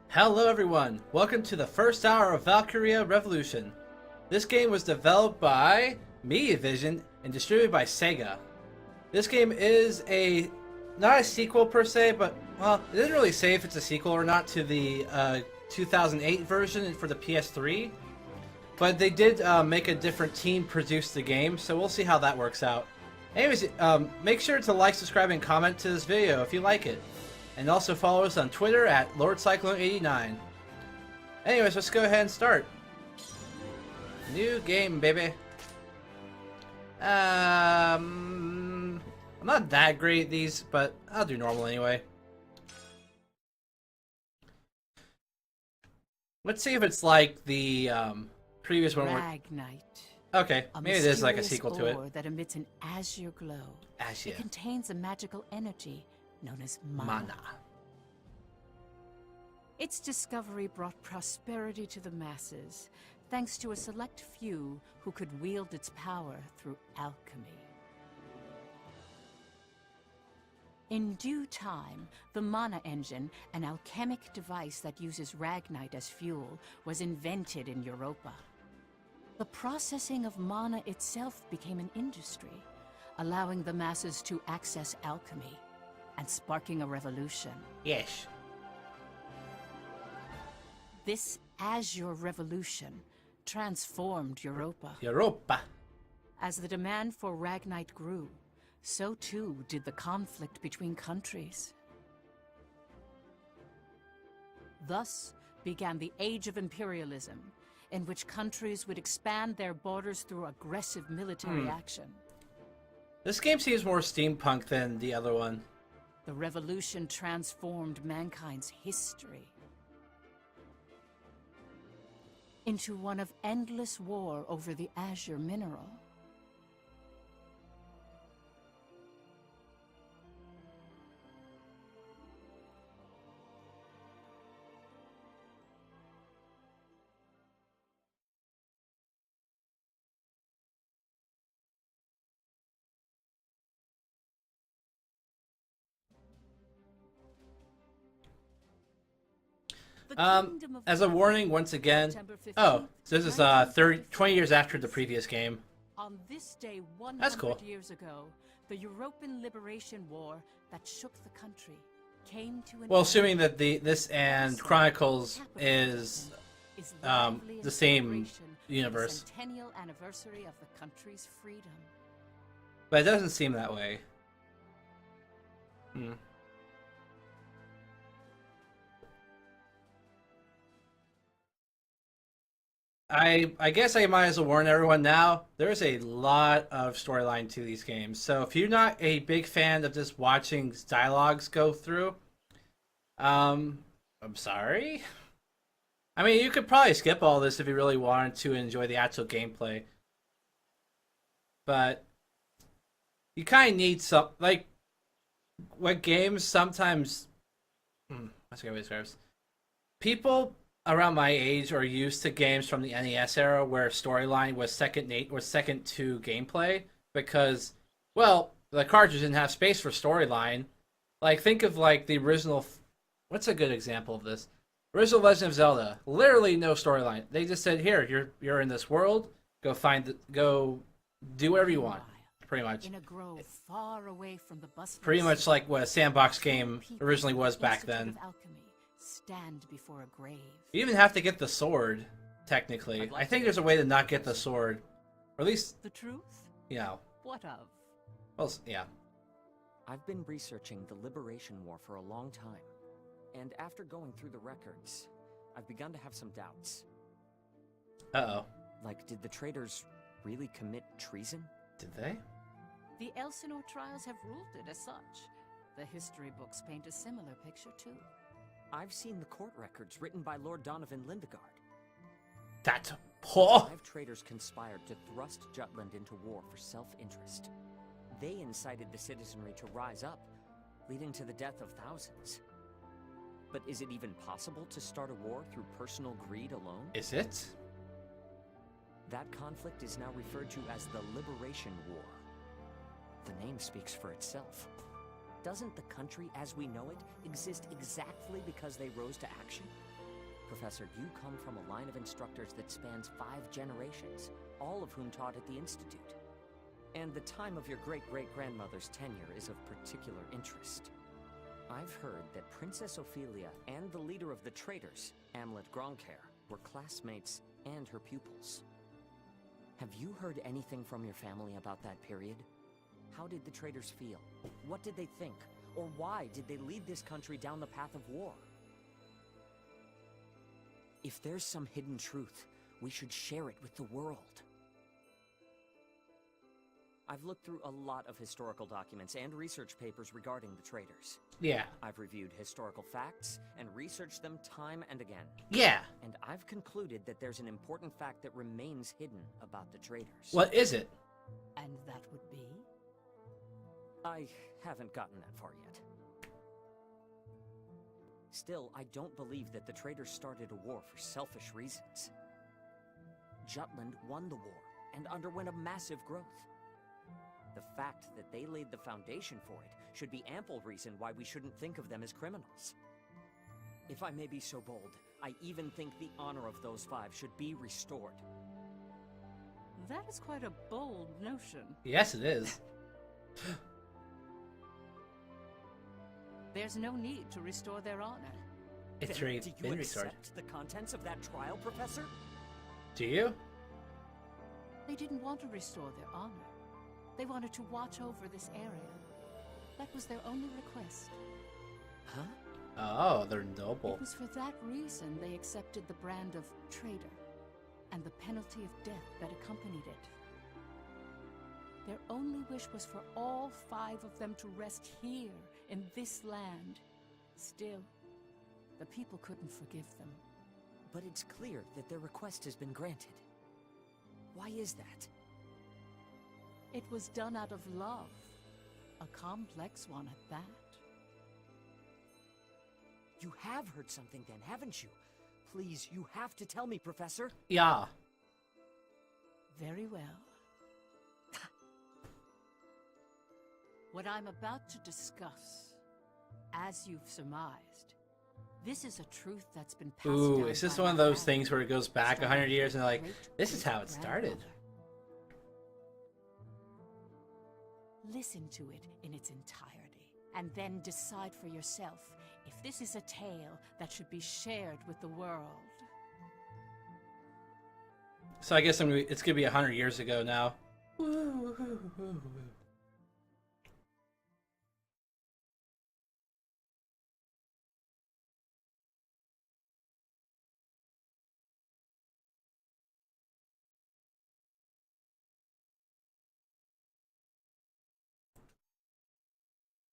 Hello everyone, welcome to the first hour of Valkyria Revolution. This game was developed by Mediavision and distributed by Sega. This game is not a sequel per se, but well, it doesn't really say if it's a sequel or not to the 2008 version for the PS3. But they did make a different team produce the game, so we'll see how that works out. Anyways, make sure to like, subscribe, and comment to this video if you like it. And also follow us on Twitter at LordCyclone89. Anyways, let's go ahead and start. New game, baby. I'm not that great at these, but I'll do normal anyway. Let's see if it's like the previous one. Ragnite. Okay, maybe it is like a sequel to it. That emits an azure glow. Azure. It contains a magical energy known as mana. Its discovery brought prosperity to the masses, thanks to a select few who could wield its power through alchemy. In due time, the mana engine, an alchemic device that uses Ragnite as fuel, was invented in Europa. The processing of mana itself became an industry, allowing the masses to access alchemy and sparking a revolution. Yes. This Azure Revolution transformed Europa. Europa. As the demand for Ragnite grew, so too did the conflict between countries. Thus began the Age of Imperialism, in which countries would expand their borders through aggressive military action. This game seems more steampunk than the other one. The revolution transformed mankind's history into one of endless war over the azure mineral. As a warning, once again, so this is 20 years after the previous game. On this day, 100 That's cool. years ago, the European Liberation War that shook the country came to an Well, end. assuming that this and Chronicles is the same universe. The centennial anniversary of the country's freedom. But it doesn't seem that way. I guess I might as well warn everyone now, there's a lot of storyline to these games. So if you're not a big fan of just watching dialogues go through, I'm sorry. I mean, you could probably skip all this if you really wanted to enjoy the actual gameplay. But you kind of need some, like, what games sometimes, what's the way it describes? People around my age are used to games from the NES era where storyline was second to gameplay because, well, the cartridge didn't have space for storyline. Like, think of like the original. What's a good example of this? Original Legend of Zelda. Literally no storyline. They just said, "Here, you're in this world. Go do whatever you want." Pretty much. In a grove far away from the bustling Pretty much city, like what a sandbox game people originally of was the back Institute then. of Alchemy stand before a grave. You even have to get the sword, technically. I think there's a way to not get the sword. Or at least, The truth? you know. What of? Well, yeah. I've been researching the Liberation War for a long time, and after going through the records, I've begun to have some doubts. Uh-oh. Like, did the traitors really commit treason? Did they? The Elsinore trials have ruled it as such. The history books paint a similar picture too. I've seen the court records written by Lord Donovan Lindegard. That's poor. 5 traitors conspired to thrust Jutland into war for self-interest. They incited the citizenry to rise up, leading to the death of thousands. But is it even possible to start a war through personal greed alone? Is it? That conflict is now referred to as the Liberation War. The name speaks for itself. Doesn't the country as we know it exist exactly because they rose to action? Professor, you come from a line of instructors that spans 5 generations, all of whom taught at the Institute. And the time of your great-great-grandmother's tenure is of particular interest. I've heard that Princess Ophelia and the leader of the traitors, Amlet Gronkair, were classmates and her pupils. Have you heard anything from your family about that period? How did the traitors feel? What did they think? Or why did they lead this country down the path of war? If there's some hidden truth, we should share it with the world. I've looked through a lot of historical documents and research papers regarding the traitors. Yeah. I've reviewed historical facts and researched them time and again. Yeah. And I've concluded that there's an important fact that remains hidden about the traitors. What is it? And that would be? I haven't gotten that far yet. Still, I don't believe that the traitors started a war for selfish reasons. Jutland won the war and underwent a massive growth. The fact that they laid the foundation for it should be ample reason why we shouldn't think of them as criminals. If I may be so bold, I even think the honor of those 5 should be restored. That is quite a bold notion. Yes, it is. There's no need to restore their honor. It's Then, already do you been restored. accept the contents of that trial, Professor? Do you? They didn't want to restore their honor. They wanted to watch over this area. That was their only request. Huh? Oh, they're noble. It was for that reason they accepted the brand of traitor and the penalty of death that accompanied it. Their only wish was for all 5 of them to rest here in this land. Still, the people couldn't forgive them. But it's clear that their request has been granted. Why is that? It was done out of love. A complex one at that. You have heard something then, haven't you? Please, you have to tell me, Professor. Yeah. Very well. What I'm about to discuss, as you've surmised, this is a truth that's been passed down. Ooh, is this by one of my those family, things where it goes back 100 years and they're like, great this is how it started? grandmother. Listen to it in its entirety, and then decide for yourself if this is a tale that should be shared with the world. So I guess it's gonna be 100 years ago now.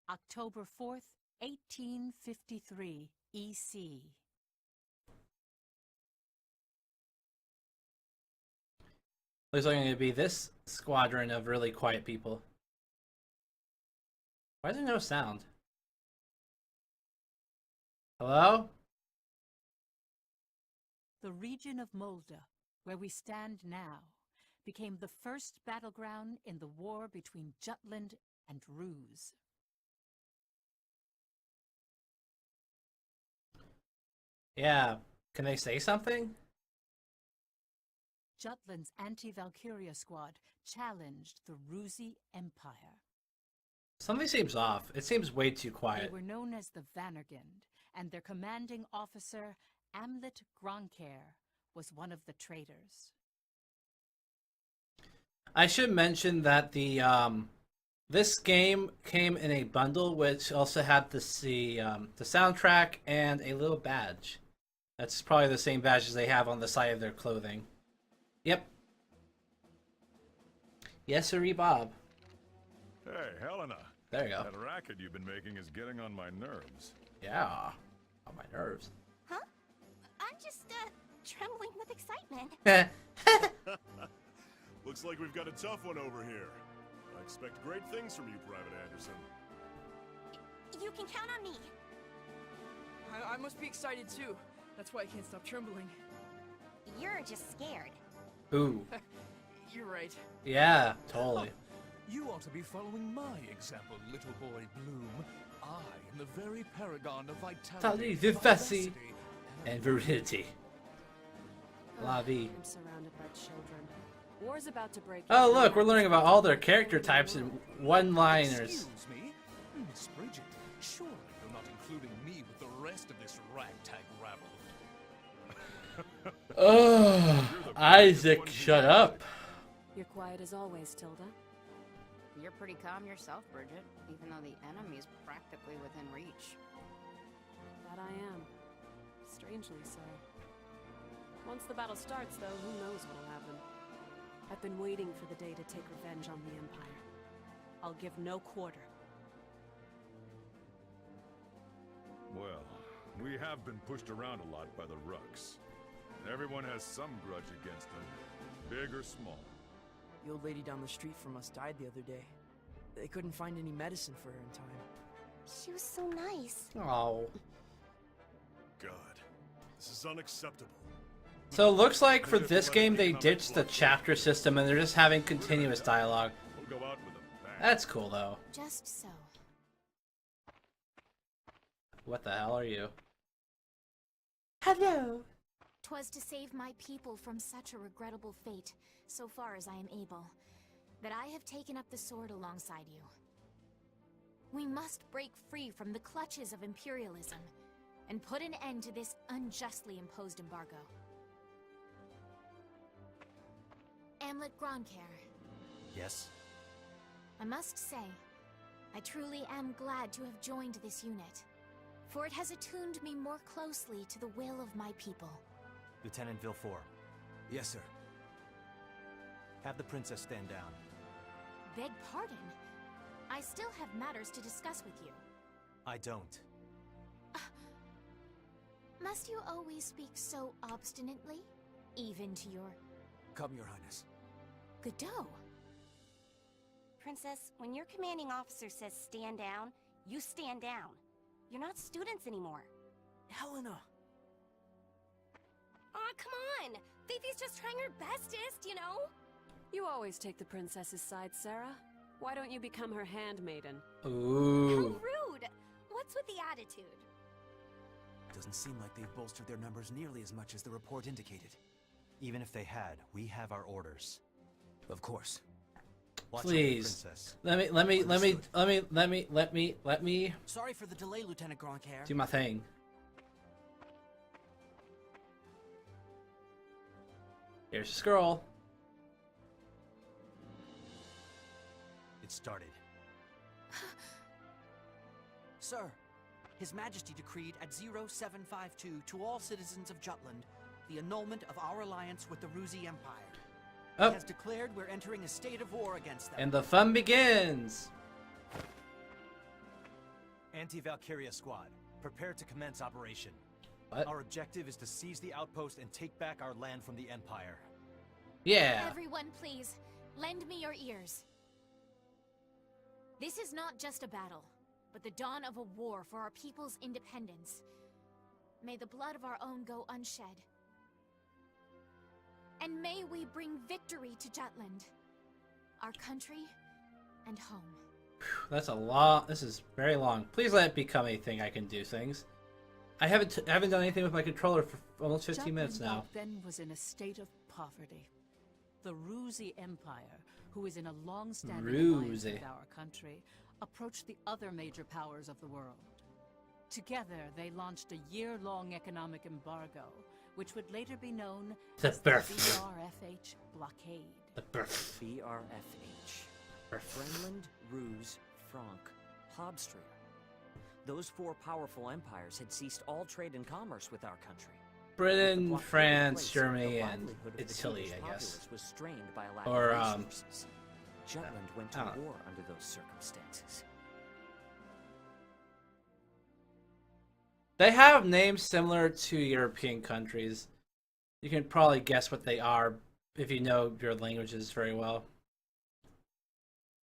October 4th, 1853, EC. Looks like it's gonna be this squadron of really quiet people. Why is there no sound? Hello? The region of Molde, where we stand now, became the first battleground in the war between Jutland and Ruse. Yeah. Can they say something? Jutland's anti-Valkyria squad challenged the Rusi Empire. Something seems off. It seems way too They quiet. were known as the Vannergund, and their commanding officer, Amlet Gronkair, was one of the traitors. I should mention that the this game came in a bundle, which also had the soundtrack and a little badge. That's probably the same badges they have on the side of their clothing. Yep. Yes, sirree, Bob. Hey, Helena. There you go. That racket you've been making is getting on my nerves. Yeah. On my nerves. Huh? I'm just, trembling with excitement. Looks like we've got a tough one over here. I expect great things from you, Private Anderson. You can count on me. I must be excited too. That's why I can't stop trembling. You're just scared. Ooh. You're right. Yeah, totally. You ought to be following my example, little boy Bloom. I am the very paragon of vitality, Vivacity, and and virility. La vie. I'm surrounded by children. War's about to break. Oh look, we're learning about all their character types in one-liners. Excuse me? Miss Bridget, surely you're not including me with the rest of this ragtag rabble. Oh, Isaac, shut up. You're quiet as always, Tilda. You're pretty calm yourself, Bridget, even though the enemy is practically within reach. That I am. Strangely so. Once the battle starts, though, who knows what'll happen. I've been waiting for the day to take revenge on the Empire. I'll give no quarter. Well, we have been pushed around a lot by the Rucks. Everyone has some grudge against them, big or small. The old lady down the street from us died the other day. They couldn't find any medicine for her in time. She was so nice. Oh. God, this is unacceptable. So it looks like for this game they ditched the chapter system and they're just having continuous dialogue. We'll go out with a bang. That's cool though. Just so. What the hell are you? Hello. 'Twas to save my people from such a regrettable fate, so far as I am able, that I have taken up the sword alongside you. We must break free from the clutches of imperialism and put an end to this unjustly imposed embargo. Amlet Gronkair. Yes? I must say, I truly am glad to have joined this unit, for it has attuned me more closely to the will of my people. Lieutenant Villefort. Yes, sir. Have the princess stand down. Beg pardon? I still have matters to discuss with you. I don't. Must you always speak so obstinately? Even to your Come, Your Highness. Godot? Princess, when your commanding officer says stand down, you stand down. You're not students anymore. Helena! Aw, come on! Fifi's just trying her bestest, you know? You always take the princess's side, Sarah. Why don't you become her handmaiden? Ooh. How rude! What's with the attitude? Doesn't seem like they've bolstered their numbers nearly as much as the report indicated. Even if they had, we have our orders. Of course. Watch Please. out, princess. Let me Sorry for the delay, Lieutenant Gronkair. do my thing. Here's the scroll. It started. Sir, His Majesty decreed at 0752 to all citizens of Jutland the annulment of our alliance with the Ruzi Empire. Oh. He has declared we're entering a state of war against them. And the fun begins. Anti-Valkyria squad, prepare to commence operation. What? Our objective is to seize the outpost and take back our land from the Empire. Yeah. Everyone, please, lend me your ears. This is not just a battle, but the dawn of a war for our people's independence. May the blood of our own go unshed. And may we bring victory to Jutland, our country and home. That's a lot. This is very long. Please let it become a thing I can do things. I haven't done anything with my controller for almost 15 minutes now. Jutland then was in a state of poverty. The Ruzi Empire, who is in a long-standing alliance with our country, approached the other major powers of the world. Together, they launched a year-long economic embargo, which would later be known as the BRFH blockade. The birth. BRFH. Brenland, Ruse, Franc, Hobstria. Those four powerful empires had ceased all trade and commerce with our country. Britain, France, Germany, and Italy, I guess. Was strained by a lack or of resources. Jutland went to war under those circumstances. They have names similar to European countries. You can probably guess what they are if you know your languages very well.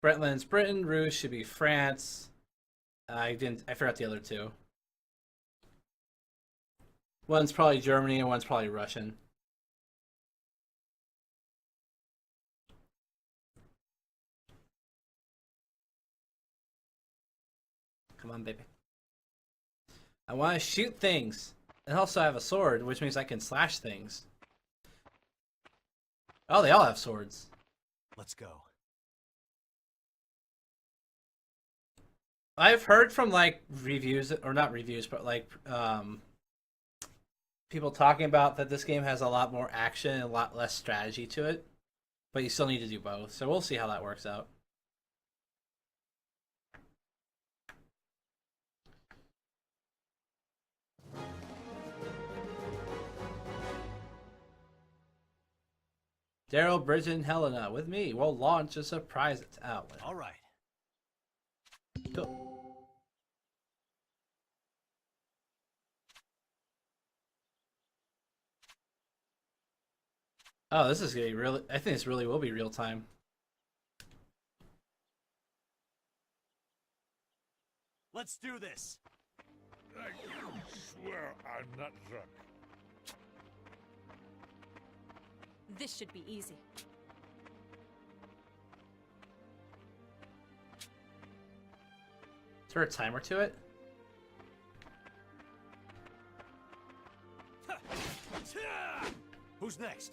Bretland's Britain, Rouge should be France. I forgot the other two. One's probably Germany and one's probably Russian. Come on, baby. I want to shoot things. And also I have a sword, which means I can slash things. Oh, they all have swords. Let's go. I've heard from like reviews, or not reviews, but like people talking about that this game has a lot more action and a lot less strategy to it, but you still need to do both. So we'll see how that works out. Daryl, Bridget, and Helena with me. We'll launch a surprise outlet. All right. Cool. Oh, this is gonna be really. I think this really will be real time. Let's do this. I swear I'm not drunk. This should be easy. Is there a timer to it? Who's next?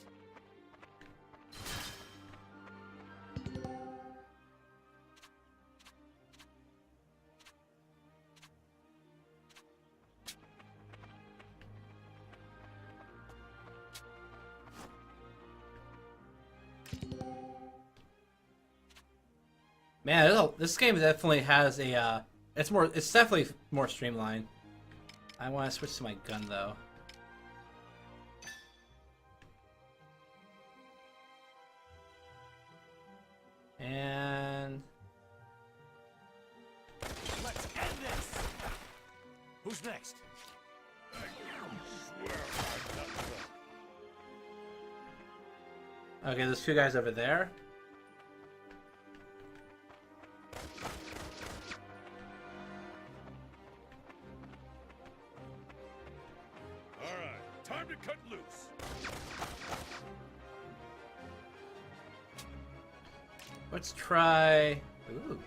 Man, this game definitely has a. It's definitely more streamlined. I want to switch to my gun though. And let's end this. Who's next? I swear I'm not drunk. okay, there's two guys over there. Alright, time to cut loose. Let's try. Ooh.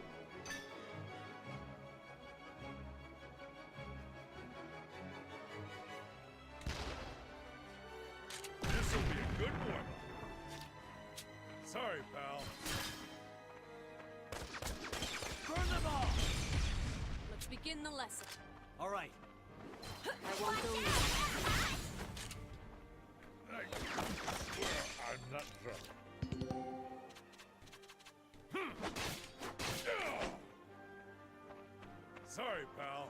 This'll be a good warm-up. Sorry, pal. Burn them all. Let's begin the lesson. All right. I won't go easy. I swear I'm not drunk. Sorry, pal.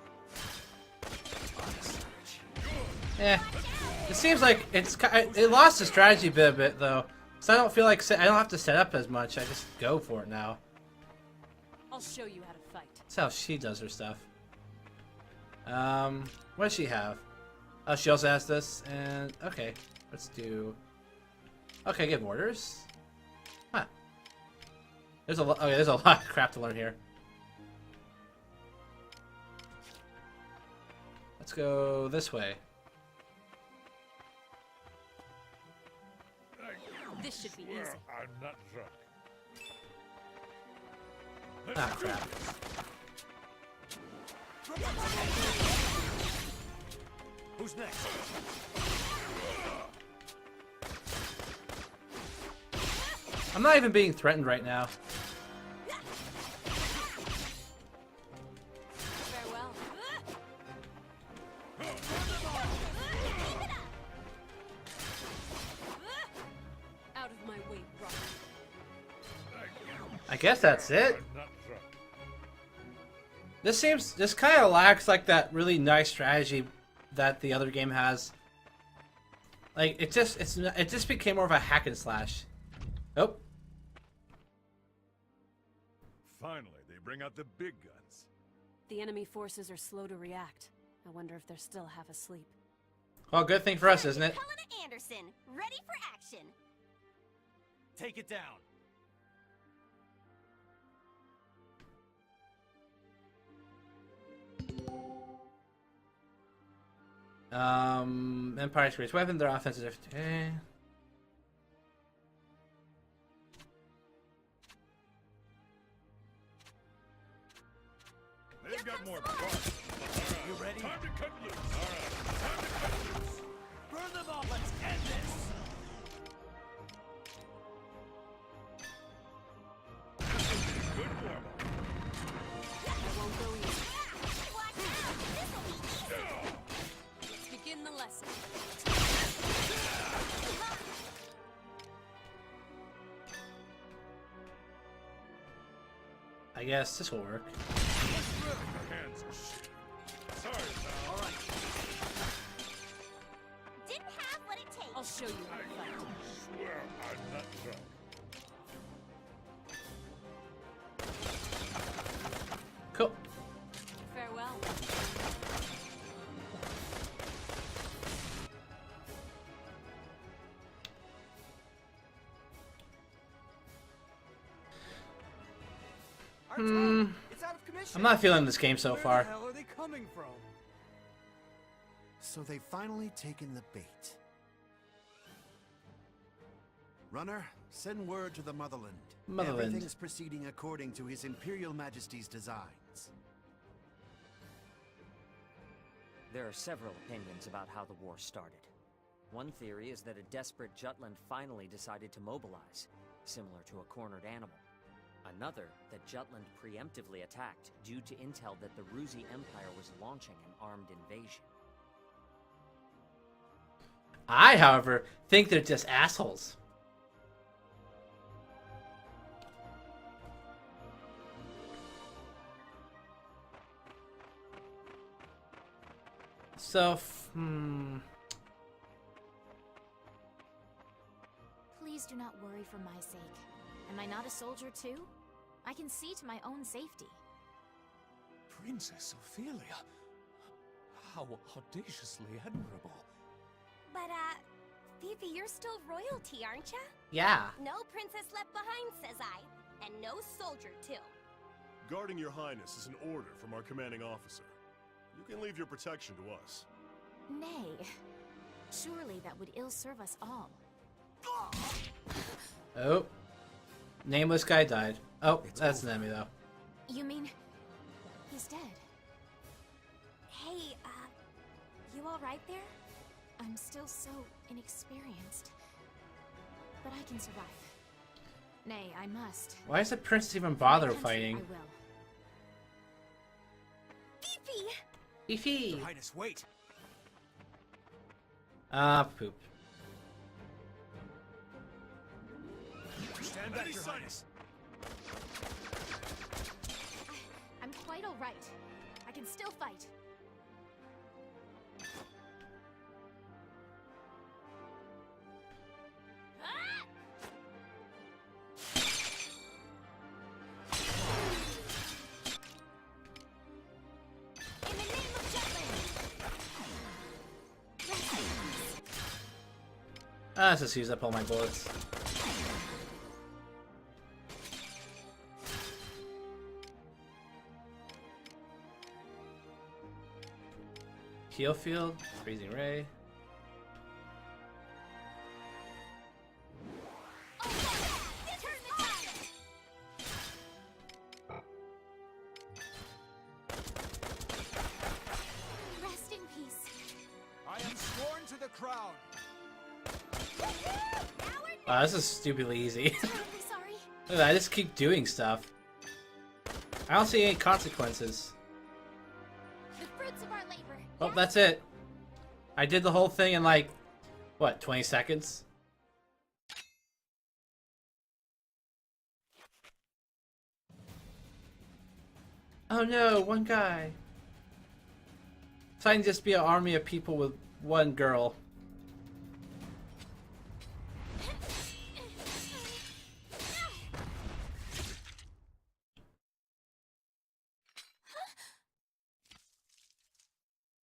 Eh. It seems like it lost the strategy bit a bit though, so I don't feel like I don't have to set up as much. I just go for it now. I'll show you how to fight. That's how she does her stuff. What does she have? Oh, she also has this, and okay, let's do. Okay, give orders. Huh. There's a lot. Okay, there's a lot of crap to learn here. Let's go this way. This should be easy. I'm not drunk. Ah, crap. Who's next? I'm not even being threatened right now. Farewell. Out of my way, Rock. I guess that's it. I'm not drunk. This kind of lacks like that really nice strategy that the other game has. Like it just became more of a hack and slash. Oh. Finally, they bring out the big guns. The enemy forces are slow to react. I wonder if they're still half asleep. Well, good thing for us, isn't it? Helena Anderson, ready for action. Take it down. Empire's greatest weapon, their offensive. Okay. They've got more fun. All right, You ready? time to cut loose. All right, time to cut loose. I guess this will work. Hands are shit. Sorry, pal. All right. Didn't have what it takes. I'll show you how to fight. Swear I'm not drunk. Cool. Farewell. It's out of commission. I'm not feeling this game so Where far. the hell are they coming from? So they've finally taken the bait. Runner, send word to the Motherland. Motherland. Everything's proceeding according to His Imperial Majesty's designs. There are several opinions about how the war started. One theory is that a desperate Jutland finally decided to mobilize, similar to a cornered animal. Another, that Jutland preemptively attacked due to intel that the Ruzi Empire was launching an armed invasion. I, however, think they're just assholes. So, Please do not worry for my sake. Am I not a soldier too? I can see to my own safety. Princess Ophelia. How audaciously admirable. But, Fifi, you're still royalty, aren't ya? yeah. No princess left behind, says I. And no soldier, too. Guarding your highness is an order from our commanding officer. You can leave your protection to us. Nay. Surely that would ill serve us all. Oh. Nameless guy died. Oh, that's an enemy though. You mean... he's dead? Hey, you alright there? I'm still so inexperienced. But I can survive. Nay, I must. Why does the princess even bother My country, fighting? I will. Fifi! Fifi! Your Highness, wait! Ah, poop. Stand back, Your Highness. I'm quite alright. I can still fight. In the name of Jutland! Let's just use up all my bullets. Heal field, freezing ray. Rest in peace. I am sworn to the crown. Wow, this is stupidly easy. Terribly sorry. Look at that, I just keep doing stuff. I don't see any consequences. The fruits of our labor. Oh, that's it. I did the whole thing in like, what, 20 seconds? Oh no, one guy. So I can just be an army of people with one girl.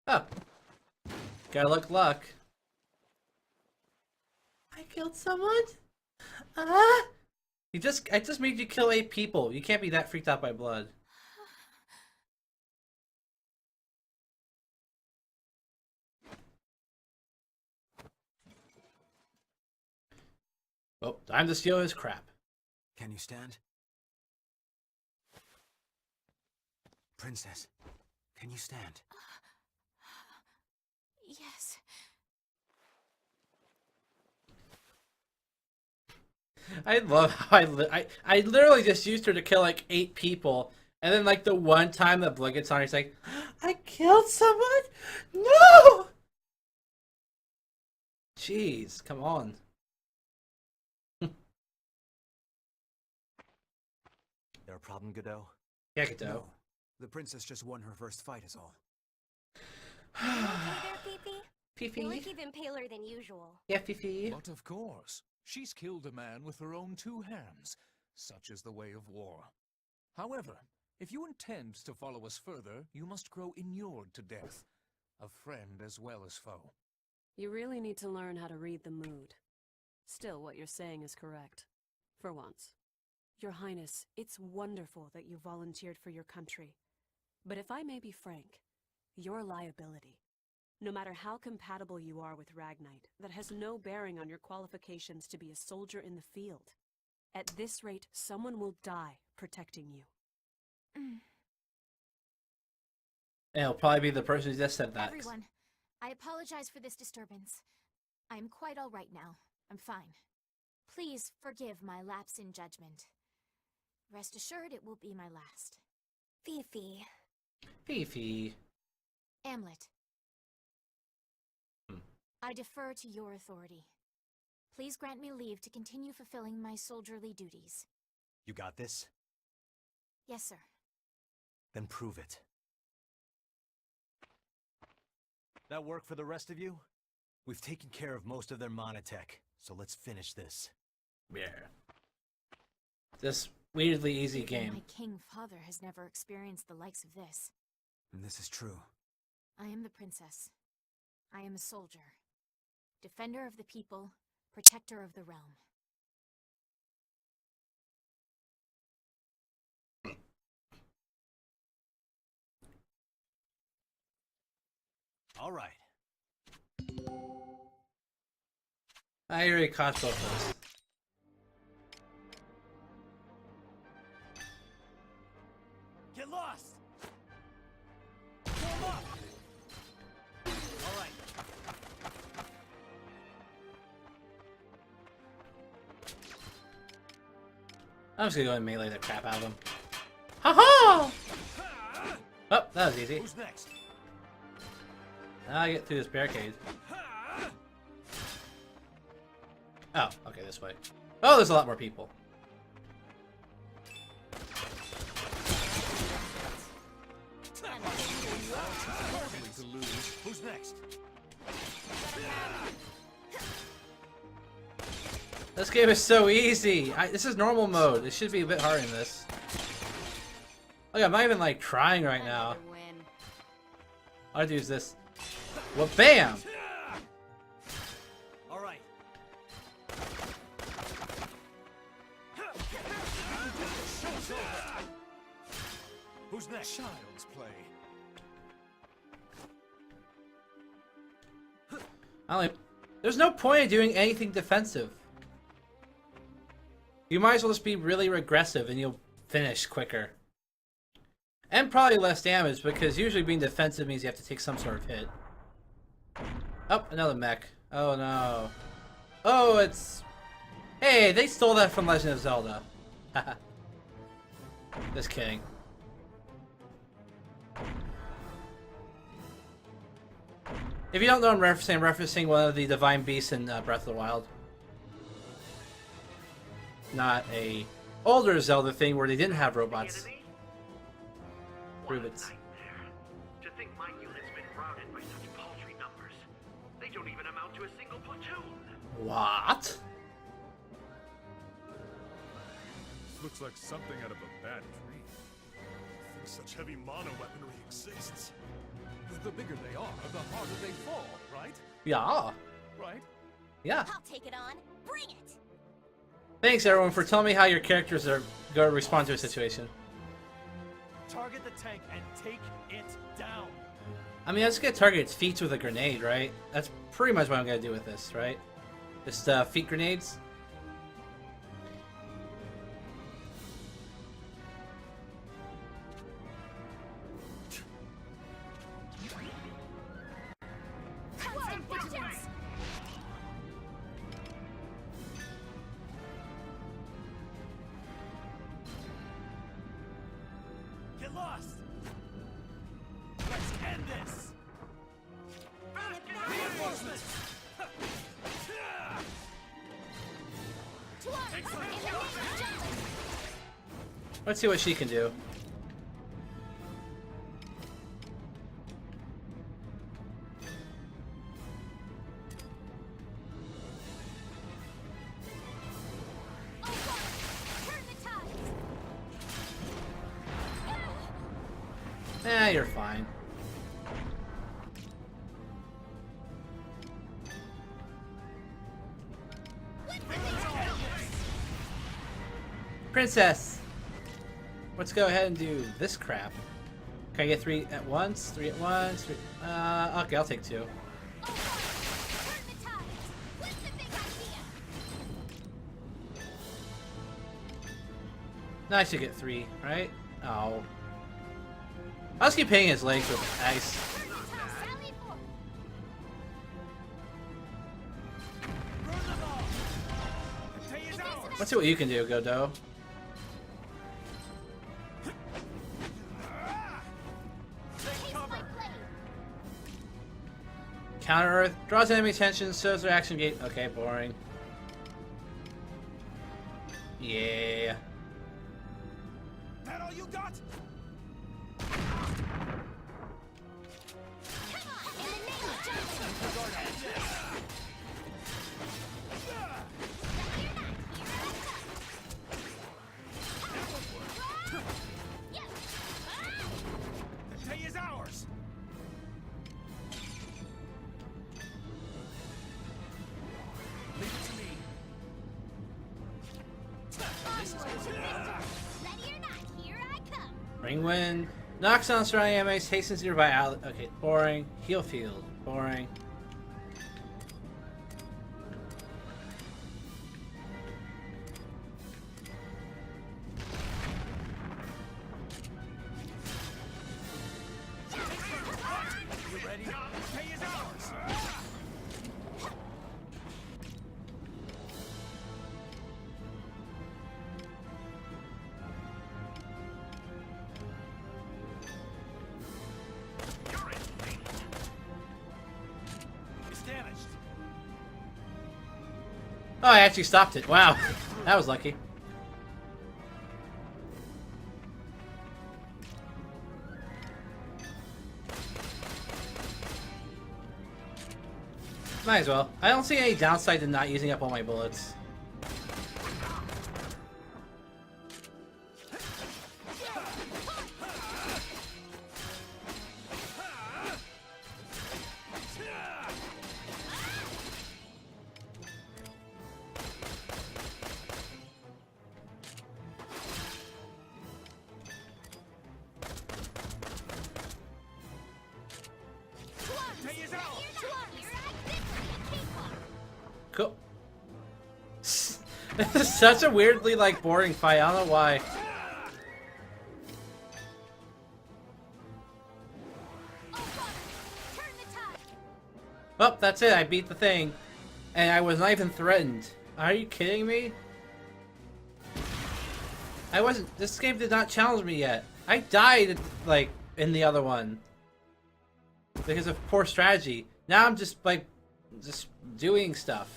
Oh. Gotta look luck. I killed someone? Ah! I just made you kill 8 people. You can't be that freaked out by blood. Oh, time to steal his crap. Can you stand? Princess, can you stand? Yes. I love how I literally just used her to kill like 8 people, and then like the one time that blood gets on her, he's like, I killed someone? No! Jeez, come on. There a problem, Godot? Yakuto. No, the princess just won her first fight is all. You okay there, Fifi? Fifi. You look even paler than usual. Yeah, Fifi. But of course, she's killed a man with her own 2 hands. Such is the way of war. However, if you intend to follow us further, you must grow inured to death. A friend as well as foe. You really need to learn how to read the mood. Still, what you're saying is correct. For once. Your Highness, it's wonderful that you volunteered for your country. But if I may be frank, you're a liability. No matter how compatible you are with Ragnite, that has no bearing on your qualifications to be a soldier in the field. At this rate, someone will die protecting you. And it'll probably be the person who just said that. Everyone, I apologize for this disturbance. I am quite all right now. I'm fine. Please forgive my lapse in judgment. Rest assured it will be my last. Fifi. Fifi. Amlet. I defer to your authority. Please grant me leave to continue fulfilling my soldierly duties. You got this? Yes, sir. Then prove it. That work for the rest of you? We've taken care of most of their monotech, so let's finish this. Yeah. This weirdly easy Even game. my king father has never experienced the likes of this. And this is true. I am the princess. I am a soldier. Defender of the people, protector of the realm. All right. I already caught both of those. Get lost! Form up! All right. I'm just gonna go and melee the crap out of him. Ha-ha! Oh, that was easy. Who's next? Now I get through this barricade. Oh, okay, this way. Oh, there's a lot more people. Who's next? This game is so easy. This is normal mode. It should be a bit harder than this. Look, I'm not even like trying right now. All I do is this. Well, bam! All right. Who's next? Child's play. There's no point in doing anything defensive. You might as well just be really regressive and you'll finish quicker. And probably less damage, because usually being defensive means you have to take some sort of hit. Oh, another mech. Oh no. Oh, it's... Hey, they stole that from Legend of Zelda. Just kidding. If you don't know what I'm referencing one of the Divine Beasts in Breath of the Wild. Not a older Zelda thing where they didn't have robots. Prove it. To think my unit's been routed by such paltry numbers. They don't even amount to a single platoon. What? Looks like something out of a bad dream. I think such heavy mono weaponry exists. The bigger they are, the harder they fall, right? Yeah. Right? Yeah. I'll take it on. Bring it! Thanks everyone for telling me how your characters are going to respond to a situation. Target the tank and take it down. I mean, I just gonna target its feet with a grenade, right? That's pretty much what I'm gonna do with this, right? Just feet grenades. Constant vigilance! Get lost! Let's end this! Reinforcements! To arms! In the name of justice! Let's see what she can do. Eh, you're fine. Princess! Let's go ahead and do this crap. Can I get 3 at once? 3 at once? 3... okay, I'll take 2. Nice to get 3, right? Oh. I'll just keep hitting his legs with ice. Let's see what you can do, Godot. Counter Earth. Draws enemy attention, shows their action gate. Okay, boring. Yeah. That all you got? The day is ours. Leave it to me. Ring wind. Knocks on surrounding enemies, hastens nearby out. Okay, boring. Heal field. Boring. You ready? The day is ours. Oh, I actually stopped it. Wow. That was lucky. Might as well. I don't see any downside to not using up all my bullets. Cool. This is such a weirdly, like, boring fight. I don't know why. Oh, that's it. I beat the thing. And I was not even threatened. Are you kidding me? I wasn't... This game did not challenge me yet. I died, like, in the other one. Because of poor strategy. Now I'm just, like, just doing stuff.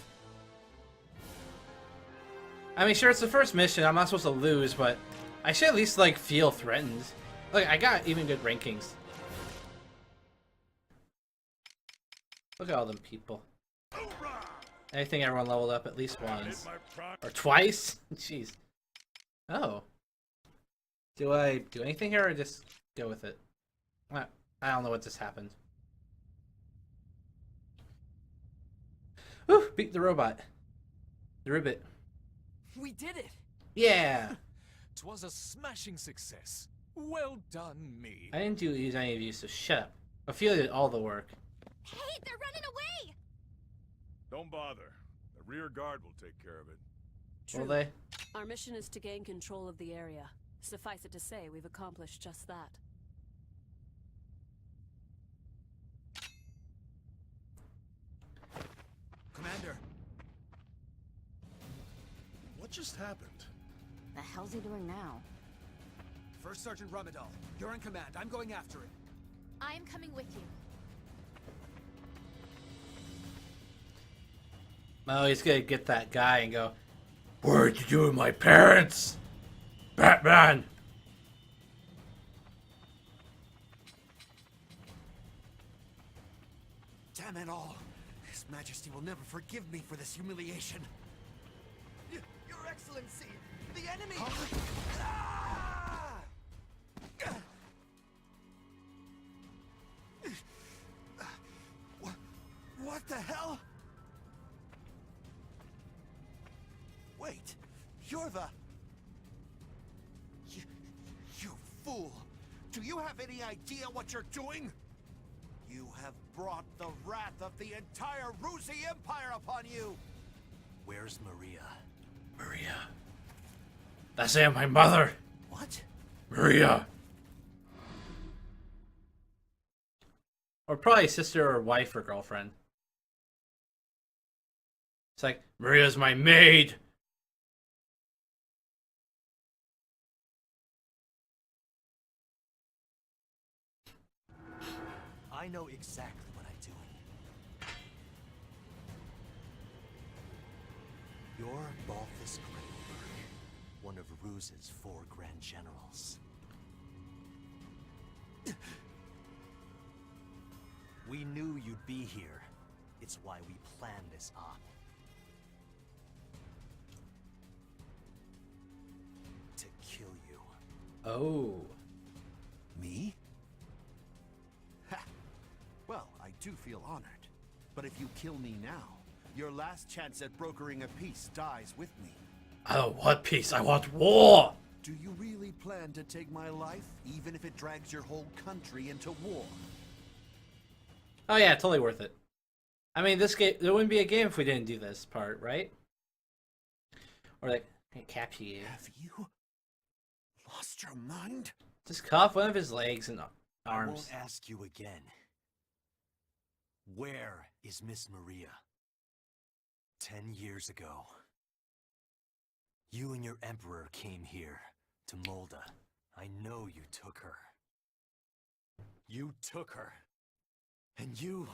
I mean, sure, it's the first mission. I'm not supposed to lose, but I should at least, like, feel threatened. Look, I got even good rankings. Look at all them people. I think everyone leveled up at least once. Or twice? Jeez. Oh. Do I do anything here or just go with it? I don't know what just happened. Whew, beat the robot. The ribbit. We did it! Yeah! 'Twas a smashing success. Well done, me. I didn't use any of you, so shut up. Ophelia did all the work. Hey, they're running away! Don't bother. The rear guard will take care of it. True. Will they? Our mission is to gain control of the area. Suffice it to say, we've accomplished just that. Commander. What just happened? The hell's he doing now? First Sergeant Ramadal, you're in command. I'm going after it. I am coming with you. Oh, he's gonna get that guy and go, "What did you do with my parents? Batman!" Damn it all. His Majesty will never forgive me for this humiliation. Your Excellency, the enemy! Ah! the hell? Wait, you're the... You fool! Do you have any idea what you're doing? You have brought the wrath of the entire Rusi Empire upon you! Where's Maria? Maria. That's my mother. What? Maria. Or probably sister or wife or girlfriend. It's like, Maria's my maid. I know exactly what I'm doing. You're Balthus Greenberg, one of Ruse's 4 Grand Generals. We knew you'd be here. It's why we planned this op. To kill you. Oh. Me? Ha! Well, I do feel honored. But if you kill me now, your last chance at brokering a peace dies with me. I don't want peace, I want war! Do you really plan to take my life, even if it drags your whole country into war? Oh yeah, totally worth it. I mean, this game, there wouldn't be a game if we didn't do this part, right? Or like, capture you. Have you lost your mind? Just cut off one of his legs and I arms. won't ask you again. Where is Miss Maria? 10 years ago, you and your Emperor came here to Molda. I know you took her. You took her. And you...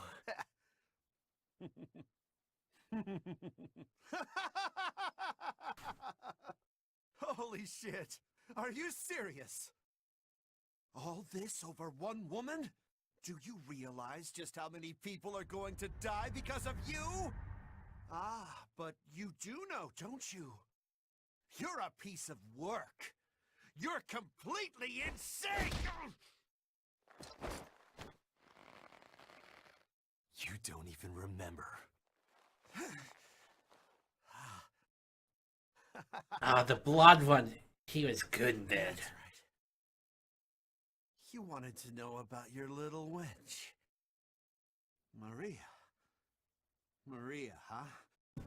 Holy shit! Are you serious? All this over one woman? Do you realize just how many people are going to die because of you? Ah, but you do know, don't you? You're a piece of work. You're completely insane! You don't even remember. Ah, the blood one. He was good in bed. That's right. You wanted to know about your little wench. Maria. Maria, huh?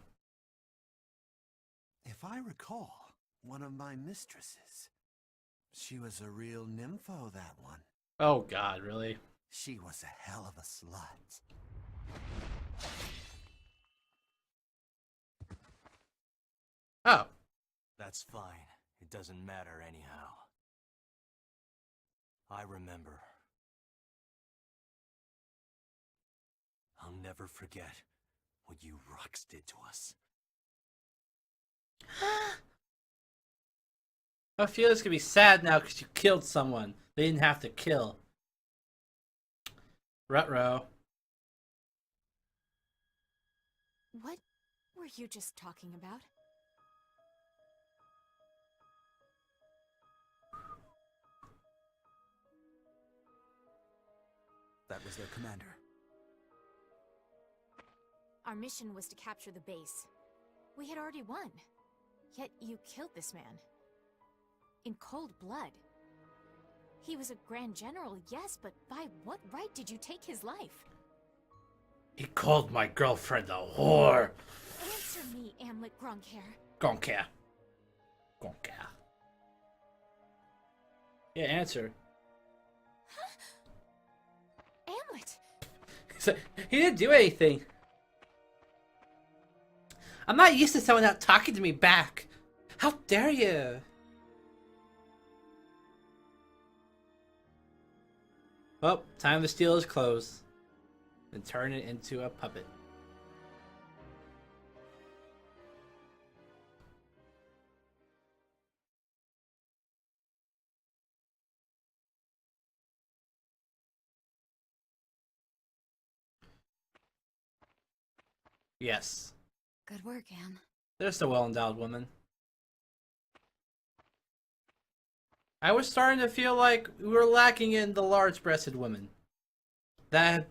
If I recall, one of my mistresses. She was a real nympho, that one. Oh god, really? She was a hell of a slut. Oh. That's fine. It doesn't matter anyhow. I remember. I'll never forget what you Rux did to us. I feel it's gonna be sad now because you killed someone they didn't have to kill. Ruh-roh. What were you just talking about? That was their commander. Our mission was to capture the base. We had already won. Yet you killed this man. In cold blood. He was a Grand General, yes, but by what right did you take his life? He called my girlfriend a whore. Answer me, Amlet Gronkair. Gronkair. Gronkair. Yeah, answer. Amlet! He didn't do anything. I'm not used to someone not talking to me back. How dare you? Well, time to steal his clothes and turn it into a puppet. Yes. Good work, Am. There's the well-endowed woman. I was starting to feel like we were lacking in the large-breasted woman. That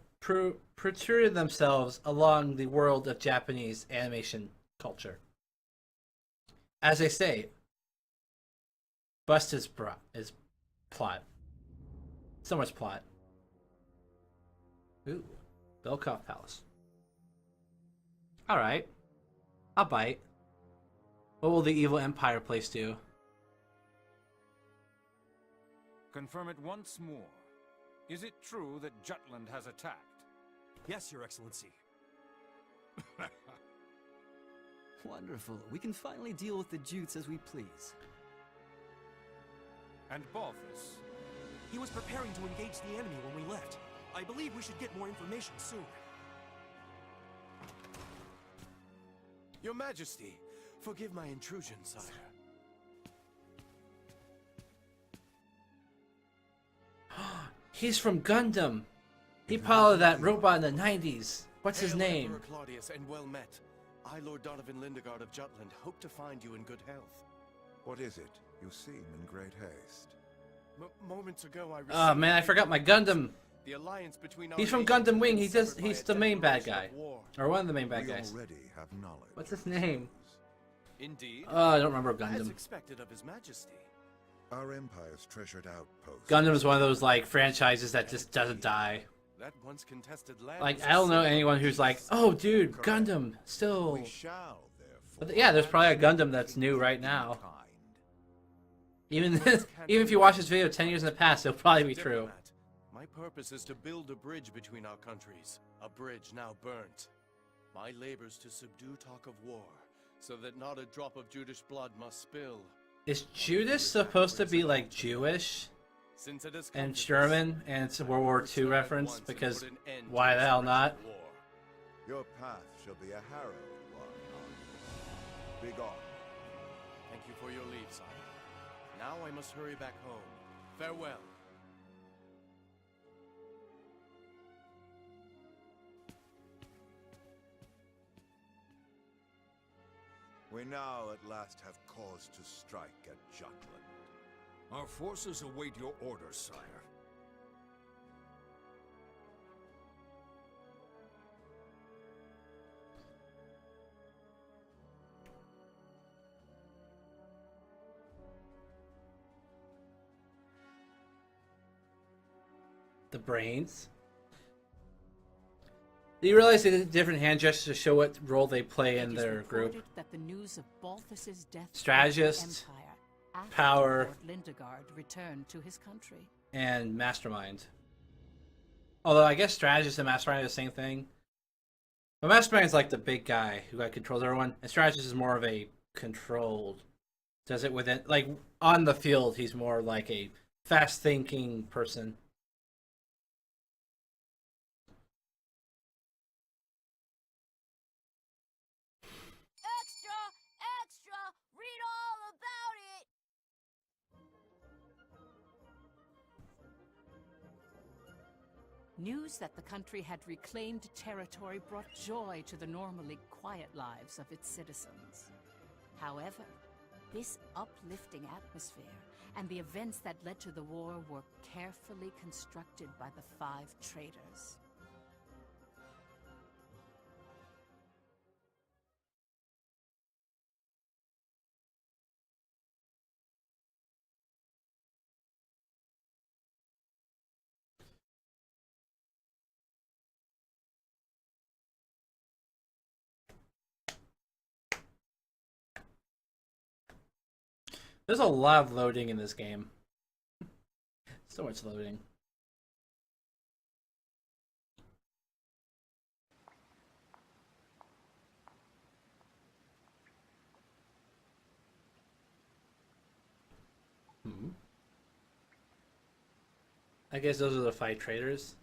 protruded themselves along the world of Japanese animation culture. As they say, bust is plot. So much plot. Ooh, Belkov Palace. Alright. I'll bite. What will the evil Empire place do? Confirm it once more. Is it true that Jutland has attacked? Yes, Your Excellency. Wonderful. We can finally deal with the Jutes as we please. And Balthus? He was preparing to engage the enemy when we left. I believe we should get more information soon. Your Majesty, forgive my intrusion, sire. He's from Gundam. He piloted that robot in the 90s. What's his name? Emperor Claudius, and well met. I, Lord Donovan Lindegard of Jutland, hope to find you in good health. What is it? You seem in great haste. Moments ago, I received... Oh man, I forgot my Gundam. The alliance between He's from Gundam Wing. He's the main bad guy, or one of the main bad guys. Already have knowledge. What's his name? Indeed. Oh, I don't remember Gundam. As expected of His Majesty. Our empire's treasured outpost. Gundam is one of those like franchises that just doesn't die. That once contested land Like I don't know anyone who's like, oh dude, Gundam still. We shall, But yeah, there's probably a Gundam that's new right now. Even even if you watch this video 10 years in the past, it'll probably be true. My purpose is to build a bridge between our countries, a bridge now burnt. My labors to subdue talk of war, so that not a drop of Judas blood must spill. Is Judas supposed to be like Jewish and German, and it's a World War II reference? Because why the hell not? Your path shall be a harrowed one. Be gone. Thank you for your leave, sire. Now I must hurry back home. Farewell. We now at last have cause to strike at Jutland. Our forces await your orders, sire. The brains. Do you realize they did different hand gestures to show what role they play in their group? That the news of Balthus's death Strategist, Empire, Power, Lord Lindegard returned to his country. And Mastermind. Although I guess Strategist and Mastermind are the same thing. But Mastermind is like the big guy who controls everyone, and Strategist is more of a controlled. Does it within, like on the field, he's more like a fast-thinking person. News that the country had reclaimed territory brought joy to the normally quiet lives of its citizens. However, this uplifting atmosphere and the events that led to the war were carefully constructed by the 5 traitors. There's a lot of loading in this game. So much loading. I guess those are the 5 traders.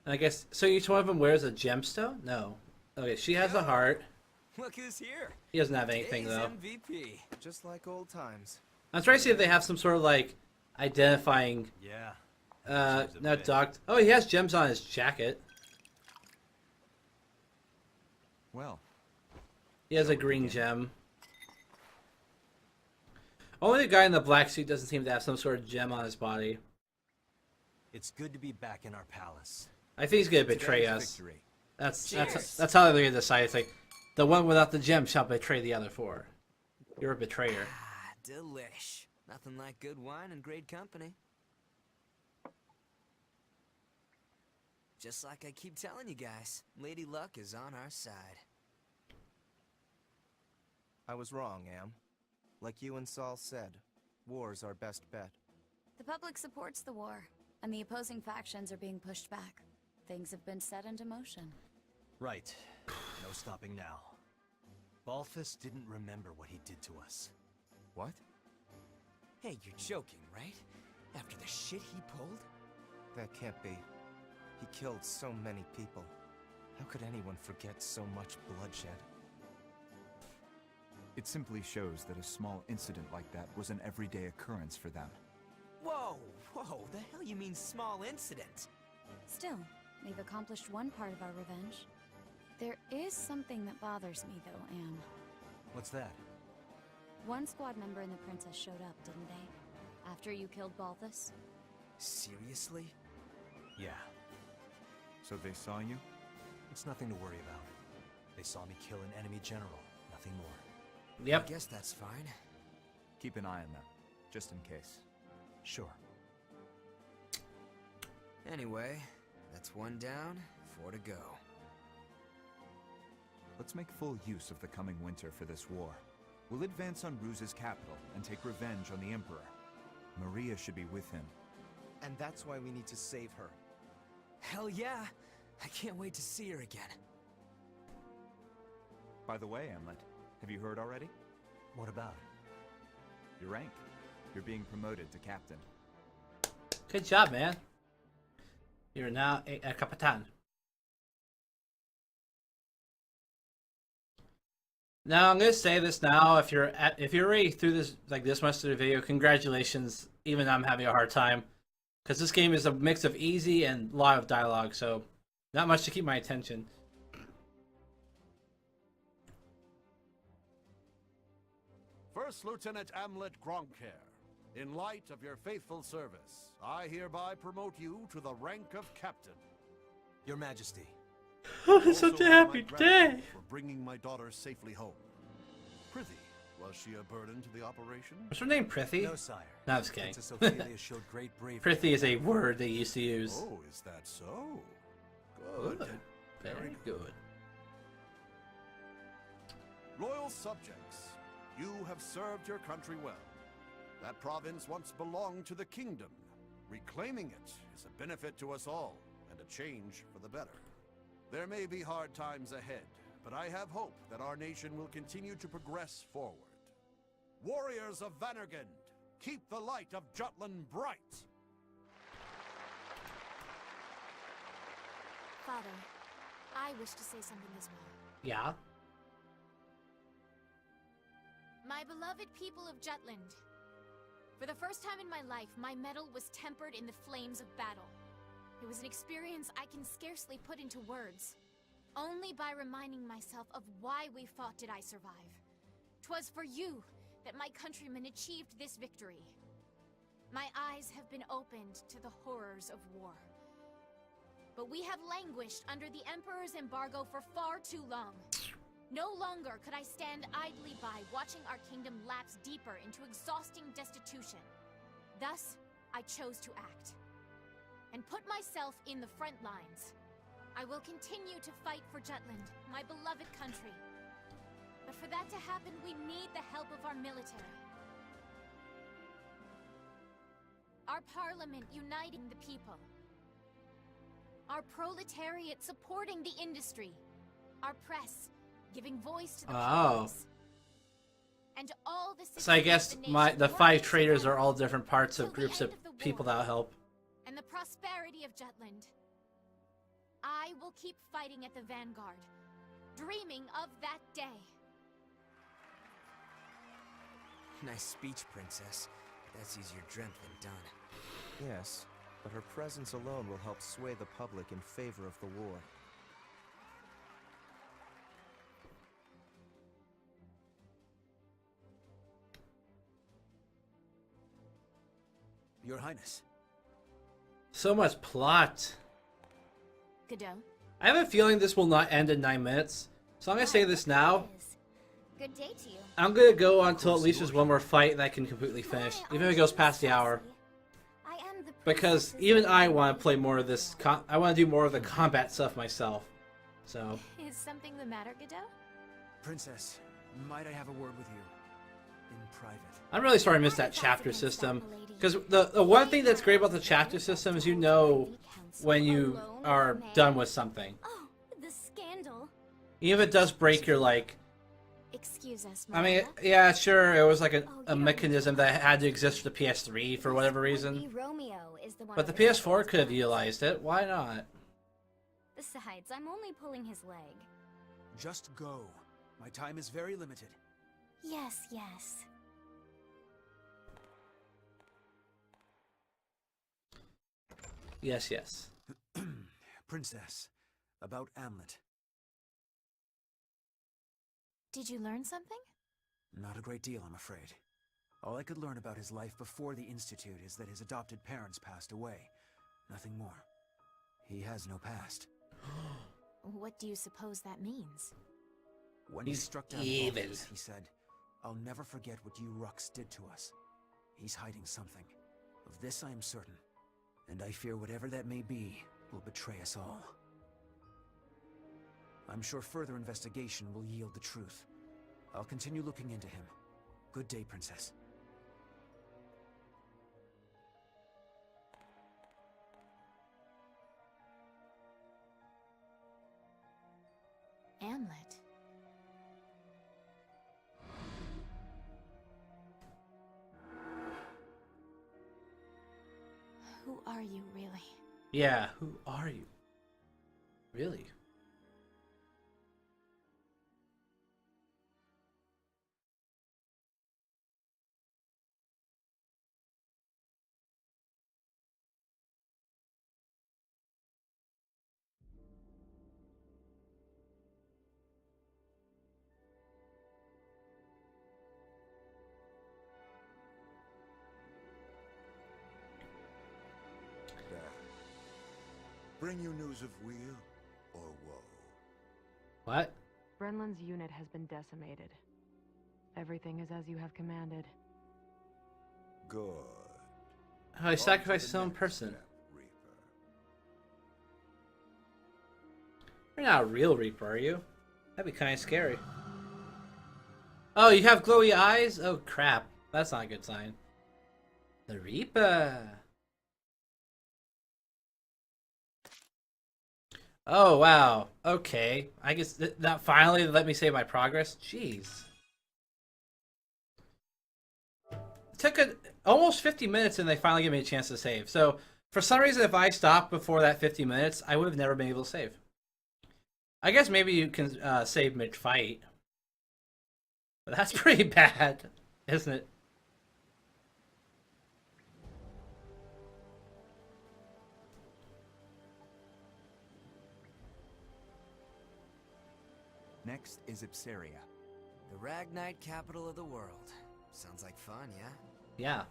And I guess, so each one of them wears a gemstone? No. Okay, she has a heart. Look who's here. He doesn't have anything though. MVP. Just like old times. I'm trying to see if they have some sort of like identifying. Yeah. Not docked. Oh, he has gems on his jacket. Well. He has a green gem. Only the guy in the black suit doesn't seem to have some sort of gem on his body. It's good to be back in our palace. I think he's gonna betray Today's us. victory. That's how they decide. It's like the one without the gem shall betray the other four. You're a betrayer. Ah, delish. Nothing like good wine and great company. Just like I keep telling you guys, Lady Luck is on our side. I was wrong, Am. Like you and Saul said, war's our best bet. The public supports the war, and the opposing factions are being pushed back. Things have been set into motion. Right. No stopping now. Balthus didn't remember what he did to us. What? Hey, you're joking, right? After the shit he pulled? That can't be. He killed so many people. How could anyone forget so much bloodshed? It simply shows that a small incident like that was an everyday occurrence for them. Whoa, the hell you mean small incident? Still, we've accomplished one part of our revenge. There is something that bothers me, though, Am. What's that? One squad member and the princess showed up, didn't they? After you killed Balthus? Seriously? Yeah. So they saw you? It's nothing to worry about. They saw me kill an enemy general, nothing more. Yep. I guess that's fine. Keep an eye on them, just in case. Sure. Anyway, that's one down, 4 to go. Let's make full use of the coming winter for this war. We'll advance on Ruse's capital and take revenge on the Emperor. Maria should be with him. And that's why we need to save her. Hell yeah! I can't wait to see her again. By the way, Amlet, have you heard already? What about it? Your rank. You're being promoted to captain. Good job, man. You're now a Capitan. Now I'm gonna say this now. If you're already through this this much of the video, congratulations. Even I'm having a hard time because this game is a mix of easy and a lot of dialogue, so not much to keep my attention. First Lieutenant Amlet Gronkair, in light of your faithful service, I hereby promote you to the rank of Captain. Your Majesty. Oh, it's such a happy day. For bringing my daughter safely home. Prithee, was she a burden to the operation? What's her name, Prithee? No, sire. No, I was kidding. Princess Ophelia showed great bravery. Prithee is a word they used to use. Oh, is that so? Good. Very good. Loyal subjects, you have served your country well. That province once belonged to the kingdom. Reclaiming it is a benefit to us all, and a change for the better. There may be hard times ahead, but I have hope that our nation will continue to progress forward. Warriors of Vanergund, keep the light of Jutland bright! Father, I wish to say something as well. Yeah? My beloved people of Jutland, for the first time in my life, my mettle was tempered in the flames of battle. It was an experience I can scarcely put into words. Only by reminding myself of why we fought did I survive. 'Twas for you that my countrymen achieved this victory. My eyes have been opened to the horrors of war. But we have languished under the Emperor's embargo for far too long. No longer could I stand idly by watching our kingdom lapse deeper into exhausting destitution. Thus, I chose to act. And put myself in the front lines. I will continue to fight for Jutland, my beloved country. But for that to happen, we need the help of our military. Our parliament uniting the people. Our proletariat supporting the industry. Our press giving voice to the populace. And all the So I guess the 5 traders are all different parts of groups of people that help. And the prosperity of Jutland. I will keep fighting at the vanguard, dreaming of that day. Nice speech, Princess. That's easier dreamt than done. Yes, but her presence alone will help sway the public in favor of the war. Your Highness. So much plot. Godot? I have a feeling this will not end in 9 minutes, so I'm gonna say this now. Good day to you. I'm gonna go until at least there's one more fight that I can completely finish, even if it goes past the hour. Because even I want to play more of this. I want to do more of the combat stuff myself. So. Is something the matter, Godot? Princess, might I have a word with you? In private. I'm really starting to miss that chapter system. Because the one thing that's great about the chapter system is you know when you are done with something. Oh, the scandal. Even if it does break your, like... Excuse us, I mean, yeah, sure, it was like a mechanism that had to exist for the PS3 for whatever reason. But the PS4 could have utilized it. Why not? Besides, I'm only pulling his leg. Just go. My time is very limited. Yes, yes. Yes, yes. Princess, about Amlet. Did you learn something? Not a great deal, I'm afraid. All I could learn about his life before the Institute is that his adopted parents passed away. Nothing more. He has no past. What do you suppose that means? When he struck down Valkyria, he said, "I'll never forget what you Ruks did to us." He's hiding something. Of this I am certain. And I fear whatever that may be will betray us all. I'm sure further investigation will yield the truth. I'll continue looking into him. Good day, Princess. Amlet. Who are you, really? Yeah, who are you? Really? Bring you news of weal or woe? What? Brenland's unit has been decimated. Everything is as you have commanded. Good. Oh, he sacrificed his own person. You're not a real Reaper, are you? That'd be kind of scary. Oh, you have glowy eyes? Oh, crap. That's not a good sign. The Reaper. Oh, wow. Okay. I guess that finally let me save my progress. Jeez. It took almost 50 minutes and they finally gave me a chance to save. So, for some reason, if I stopped before that 50 minutes, I would have never been able to save. I guess maybe you can save mid-fight. But that's pretty bad, isn't it? Next is Ipsaria. The Ragnite capital of the world. Sounds like fun, yeah? Yeah.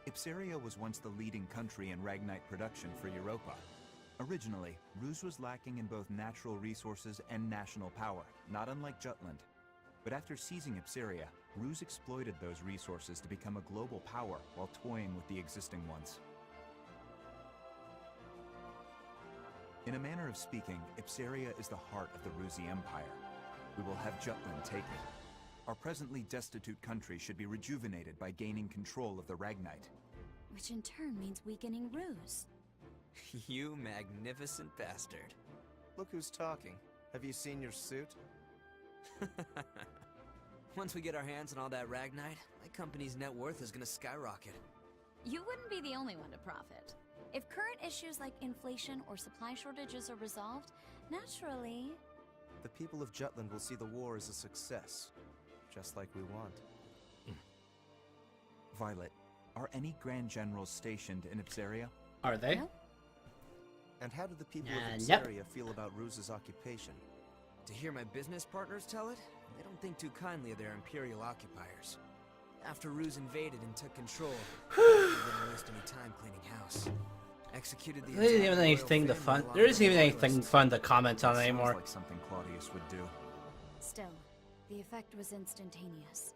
Ipsaria was once the leading country in Ragnite production for Europa. Originally, Ruse was lacking in both natural resources and national power, not unlike Jutland. But after seizing Ipsaria, Ruse exploited those resources to become a global power while toying with the existing ones. In a manner of speaking, Ipsaria is the heart of the Rusi Empire. We will have Jutland taken. Our presently destitute country should be rejuvenated by gaining control of the Ragnite. Which in turn means weakening Ruse. You magnificent bastard. Look who's talking. Have you seen your suit? Once we get our hands on all that Ragnite, my company's net worth is gonna skyrocket. You wouldn't be the only one to profit. If current issues like inflation or supply shortages are resolved, naturally... The people of Jutland will see the war as a success, just like we want. Violet, are any Grand Generals stationed in Ipsaria? Are they? No? And how do the people of Yep. Ipsaria feel about Ruse's occupation? To hear my business partners tell it, they don't think too kindly of their Imperial occupiers. After Ruse invaded and took control, we didn't waste any time cleaning house. Executed the There isn't even entire anything to royal fun. family There isn't along even the anything list. fun to comment on Sounds anymore. like something Claudius would do. Still, the effect was instantaneous.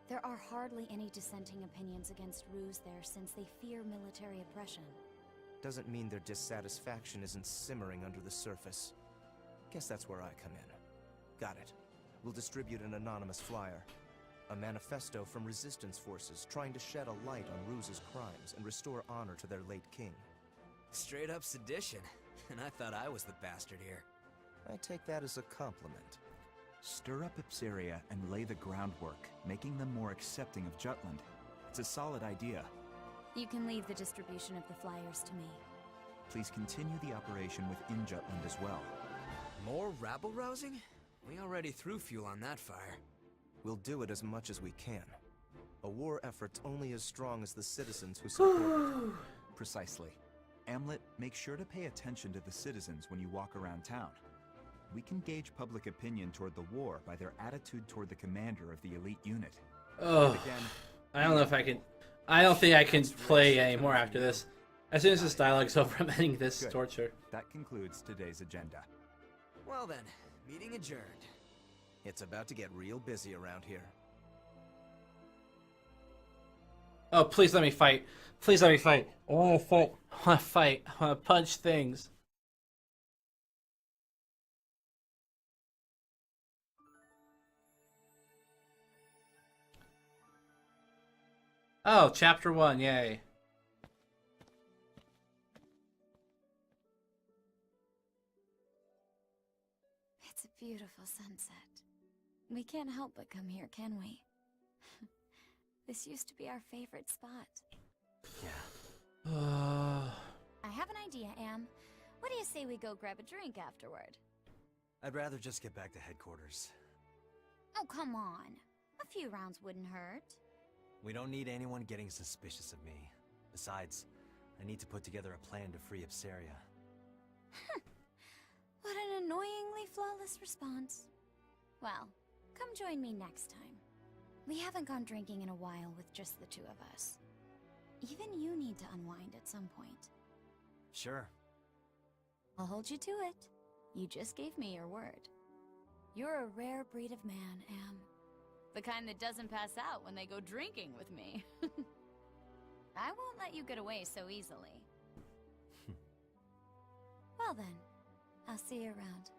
There are hardly any dissenting opinions against Ruse there since they fear military oppression. Doesn't mean their dissatisfaction isn't simmering under the surface. Guess that's where I come in. Got it. We'll distribute an anonymous flyer. A manifesto from resistance forces trying to shed a light on Ruse's crimes and restore honor to their late king. Straight up sedition. And I thought I was the bastard here. I take that as a compliment. Stir up Ipsaria and lay the groundwork, making them more accepting of Jutland. It's a solid idea. You can leave the distribution of the flyers to me. Please continue the operation within Jutland as well. More rabble-rousing? We already threw fuel on that fire. We'll do it as much as we can. A war effort's only as strong as the citizens who support it. Precisely. Amlet, make sure to pay attention to the citizens when you walk around town. We can gauge public opinion toward the war by their attitude toward the commander of the elite unit. Oh, Again, I don't know if I can. I don't think I can play anymore after this. As soon as this dialogue's over, I'm ending this Good. torture. That concludes today's agenda. Well then, meeting adjourned. It's about to get real busy around here. Oh, please let me fight. Please let me fight. I want to fight. I want to fight. I want to punch things. Oh, chapter 1, yay. It's a beautiful sunset. We can't help but come here, can we? This used to be our favorite spot. I have an idea, Am. What do you say we go grab a drink afterward? I'd rather just get back to headquarters. Oh, come on. A few rounds wouldn't hurt. We don't need anyone getting suspicious of me. Besides, I need to put together a plan to free Ipsaria. What an annoyingly flawless response. Well, come join me next time. We haven't gone drinking in a while with just the two of us. Even you need to unwind at some point. Sure. I'll hold you to it. You just gave me your word. You're a rare breed of man, Am. The kind that doesn't pass out when they go drinking with me. I won't let you get away so easily. Well then, I'll see you around.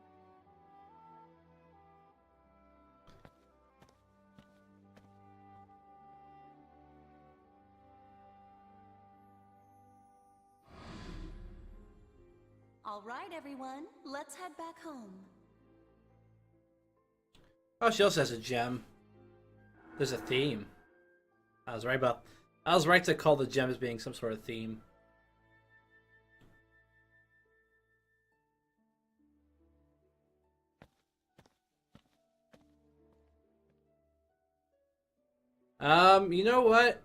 All right, everyone, let's head back home. Oh, she also has a gem. There's a theme. I was right to call the gem as being some sort of theme. You know what?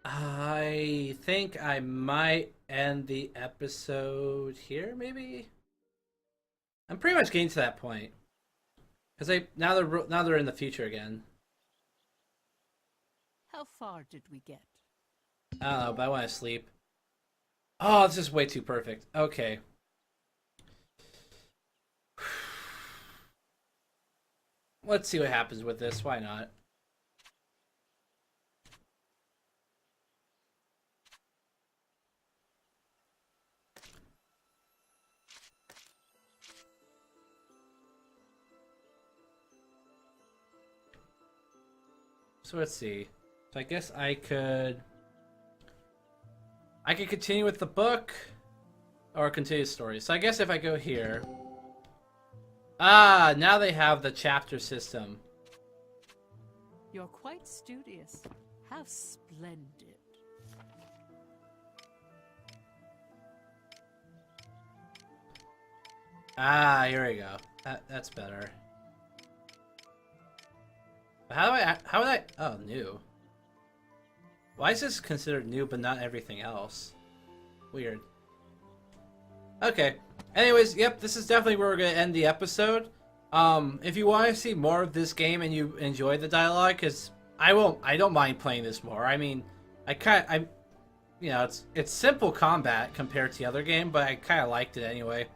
I think I might end the episode here, maybe? I'm pretty much getting to that point. Because now they're in the future again. How far did we get? I don't know, but I want to sleep. Oh, this is way too perfect. Okay. Let's see what happens with this. Why not? So let's see. So I guess I could continue with the book or continue the story. So I guess if I go here. Ah, now they have the chapter system. You're quite studious. How splendid. Ah, here we go. That's better. How would I, oh, new. Why is this considered new but not everything else? Weird. Okay. Anyways, yep, this is definitely where we're going to end the episode. If you want to see more of this game and you enjoy the dialogue, because I won't. I don't mind playing this more. I mean, you know, it's simple combat compared to the other game, but I kind of liked it anyway.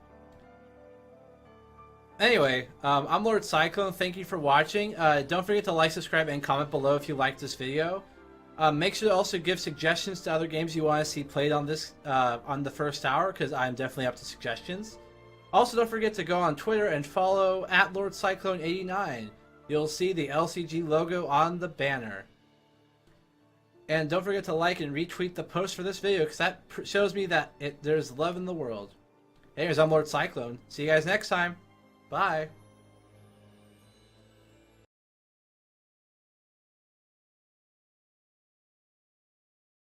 Anyway, I'm Lord Cyclone. Thank you for watching. Don't forget to like, subscribe, and comment below if you liked this video. Make sure to also give suggestions to other games you want to see played on this on the first hour, because I'm definitely up to suggestions. Also, don't forget to go on Twitter and follow @LordCyclone89. You'll see the LCG logo on the banner. And don't forget to like and retweet the post for this video, because that shows me that there's love in the world. Anyways, I'm Lord Cyclone. See you guys next time. Bye.